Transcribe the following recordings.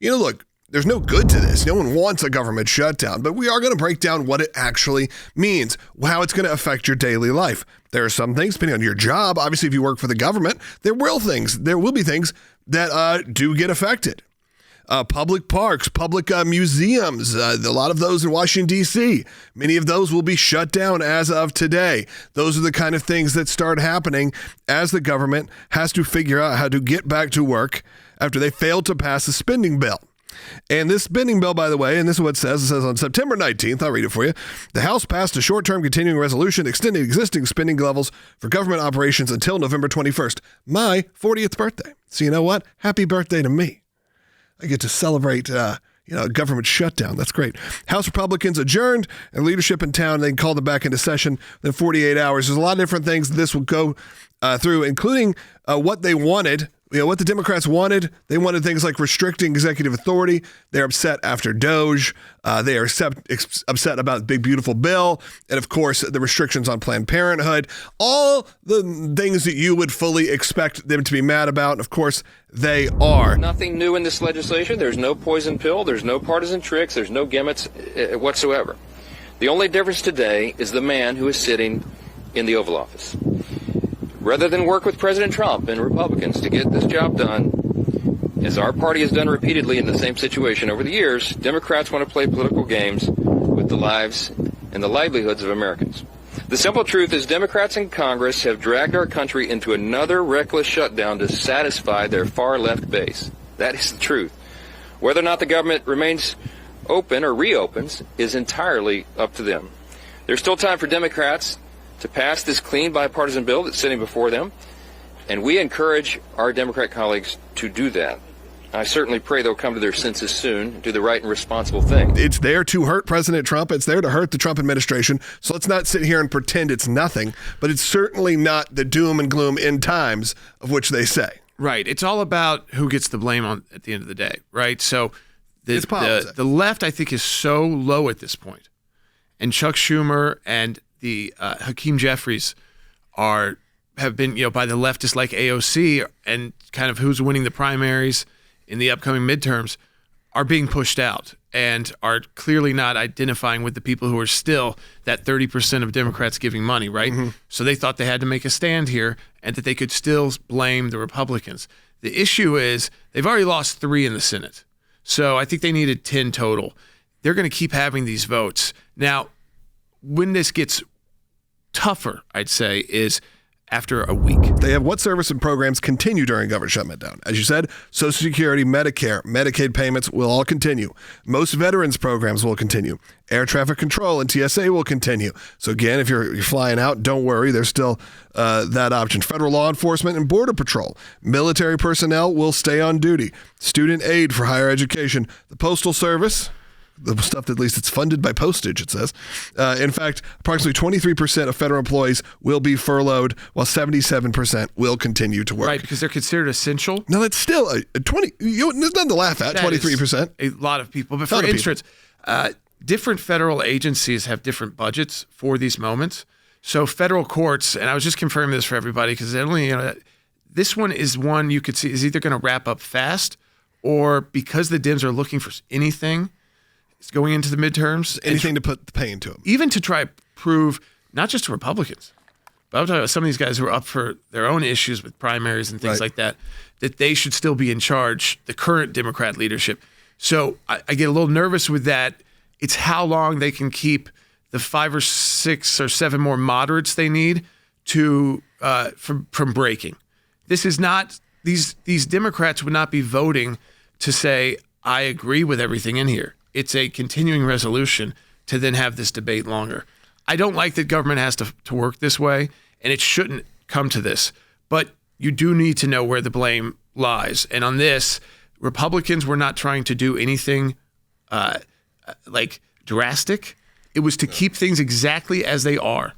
Look, there's no good to this. No one wants a government shutdown, but we are going to break down what it actually means, how it's going to affect your daily life. There are some things, depending on your job. Obviously, if you work for the government, there will be things that do get affected. Public parks, public museums, a lot of those in Washington, D.C., many of those will be shut down as of today. Those are the kind of things that start happening as the government has to figure out how to get back to work after they failed to pass a spending bill. And this spending bill, by the way, and this is what it says on September 19th, I'll read it for you. The House passed a short-term continuing resolution extending existing spending levels for government operations until November 21st, my 40th birthday. So you know what? Happy birthday to me. I get to celebrate, a government shutdown. That's great. House Republicans adjourned and leadership in town, they called them back into session within 48 hours. There's a lot of different things this will go through, including what they wanted. What the Democrats wanted, they wanted things like restricting executive authority. They're upset after Doge. They are upset about the big, beautiful bill. And, of course, the restrictions on Planned Parenthood. All the things that you would fully expect them to be mad about. And, of course, they are. Nothing new in this legislation. There's no poison pill. There's no partisan tricks. There's no gimmicks whatsoever. The only difference today is the man who is sitting in the Oval Office. Rather than work with President Trump and Republicans to get this job done, as our party has done repeatedly in the same situation over the years, Democrats want to play political games with the lives and the livelihoods of Americans. The simple truth is Democrats in Congress have dragged our country into another reckless shutdown to satisfy their far-left base. That is the truth. Whether or not the government remains open or reopens is entirely up to them. There's still time for Democrats to pass this clean bipartisan bill that's sitting before them, and we encourage our Democrat colleagues to do that. I certainly pray they'll come to their senses soon and do the right and responsible thing. It's there to hurt President Trump. It's there to hurt the Trump administration. So let's not sit here and pretend it's nothing, but it's certainly not the doom and gloom end times of which they say. Right. It's all about who gets the blame at the end of the day, right? So the left, I think, is so low at this point. And Chuck Schumer and the Hakeem Jeffries have been, by the leftists like AOC and kind of who's winning the primaries in the upcoming midterms are being pushed out and are clearly not identifying with the people who are still that 30% of Democrats giving money, right? Mm-hmm. So they thought they had to make a stand here and that they could still blame the Republicans. The issue is they've already lost 3 in the Senate. So I think they needed 10 total. They're going to keep having these votes. Now, when this gets tougher, I'd say, is after a week. They have what service and programs continue during government shutdown. As you said, Social Security, Medicare, Medicaid payments will all continue. Most veterans programs will continue. Air traffic control and TSA will continue. So again, if you're flying out, don't worry. There's still that option. Federal law enforcement and border patrol. Military personnel will stay on duty. Student aid for higher education. The Postal Service, the stuff that at least it's funded by postage, it says. In fact, approximately 23% of federal employees will be furloughed, while 77% will continue to work. Right, because they're considered essential. No, that's still a 20. There's nothing to laugh at. 23%. A lot of people, but for instance, different federal agencies have different budgets for these moments. So federal courts, and I was just confirming this for everybody because this one is one you could see is either going to wrap up fast, or because the Dems are looking for anything. It's going into the midterms. Anything to put the pain to them. Even to try to prove, not just to Republicans, but I'm talking about some of these guys who are up for their own issues with primaries and things like that they should still be in charge, the current Democrat leadership. So I get a little nervous with that. It's how long they can keep the 5 or 6 or 7 more moderates they need to from breaking. This is not, these Democrats would not be voting to say, I agree with everything in here. It's a continuing resolution to then have this debate longer. I don't like that government has to work this way, and it shouldn't come to this. But you do need to know where the blame lies. And on this, Republicans were not trying to do anything like drastic. It was to keep things exactly as they are.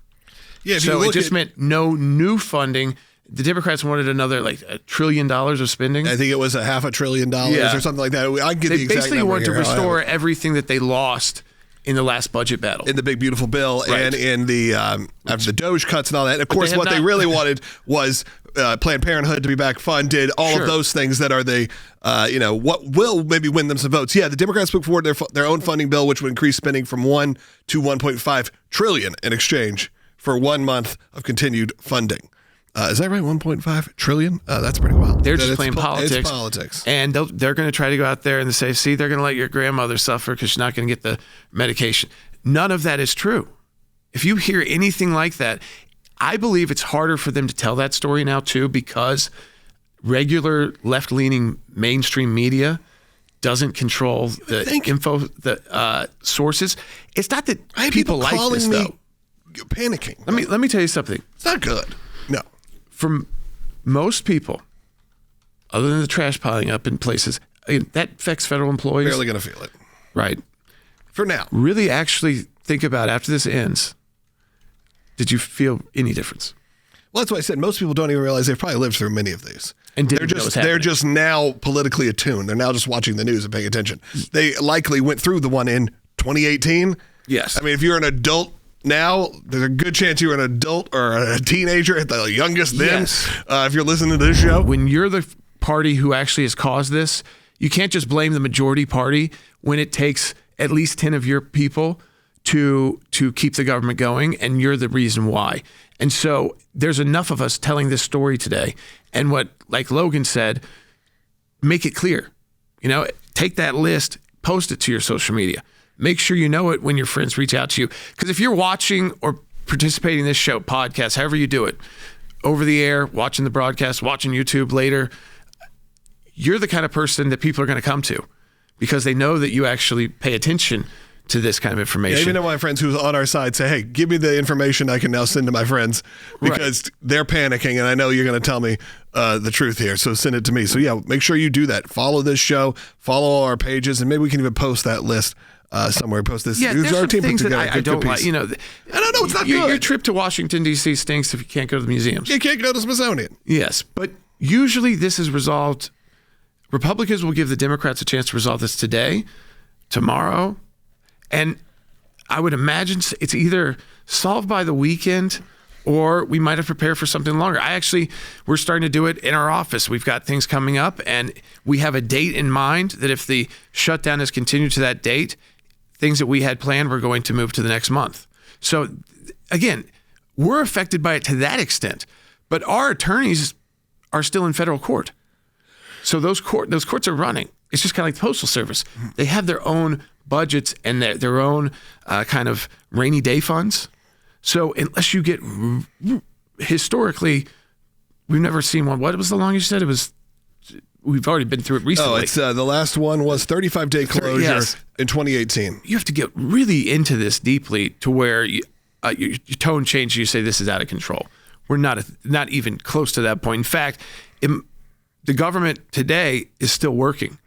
Yeah, so it just meant no new funding. The Democrats wanted another $1 trillion of spending. I think it was $500 billion or something like that. I get the exact They basically number want to here. restore everything that they lost in the last budget battle. In the big, beautiful bill, Right. and in the after the Doge cuts and all that. And of course, what they really wanted was Planned Parenthood to be back funded, all of those things that are the, what will maybe win them some votes. Yeah, the Democrats put forward their own funding bill, which would increase spending from $1 to $1.5 trillion in exchange for 1 month of continued funding. Is that right? 1.5 trillion? That's pretty wild. They're just playing politics. It's politics. And they're going to try to go out there and say, see, they're going to let your grandmother suffer because she's not going to get the medication. None of that is true. If you hear anything like that, I believe it's harder for them to tell that story now, too, because regular left-leaning mainstream media doesn't control the the sources. It's not that people like this, though. Panicking. Let me tell you something. It's not good. No. For most people, other than the trash piling up in places, that affects federal employees. Barely going to feel it. Right. For now. Really actually think about after this ends, did you feel any difference? Well, that's why I said most people don't even realize they've probably lived through many of these. And they're just now politically attuned. They're now just watching the news and paying attention. They likely went through the one in 2018. Yes. I mean, if you're an adult now, there's a good chance you're an adult or a teenager at the youngest then, if you're listening to this show. When you're the party who actually has caused this, you can't just blame the majority party when it takes at least 10 of your people to keep the government going, and you're the reason why. And so there's enough of us telling this story today. And what, like Logan said, make it clear. Take that list, post it to your social media. Make sure you know it when your friends reach out to you. Because if you're watching or participating in this show, podcast, however you do it, over the air, watching the broadcast, watching YouTube later, you're the kind of person that people are going to come to because they know that you actually pay attention to this kind of information. Yeah, even though my friends who's on our side say, hey, give me the information I can now send to my friends because they're panicking and I know you're going to tell me the truth here. So send it to me. So yeah, make sure you do that. Follow this show, follow our pages, and maybe we can even post that list somewhere. Post this. Yeah, there's some things that I don't like. I don't know. It's not good. Your trip to Washington, D.C. stinks if you can't go to the museums. You can't go to Smithsonian. Yes, but usually this is resolved. Republicans will give the Democrats a chance to resolve this today, tomorrow, and I would imagine it's either solved by the weekend or we might have prepared for something longer. We're starting to do it in our office. We've got things coming up, and we have a date in mind that if the shutdown is continued to that date, things that we had planned, we're going to move to the next month. So again, we're affected by it to that extent, but our attorneys are still in federal court. So those courts are running. It's just kind of like the Postal Service. They have their own budgets and their own kind of rainy day funds. So unless you get historically, we've never seen one. What was the longest you said? We've already been through it recently. Oh, it's the last one was 35-day closure in 2018. You have to get really into this deeply to where your tone changes. You say this is out of control. We're not even close to that point. In fact, the government today is still working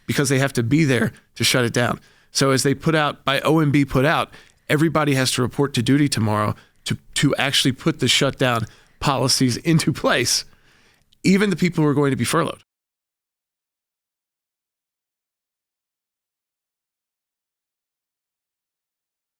because they have to be there to shut it down. So as they OMB put out, everybody has to report to duty tomorrow to actually put the shutdown policies into place, even the people who are going to be furloughed.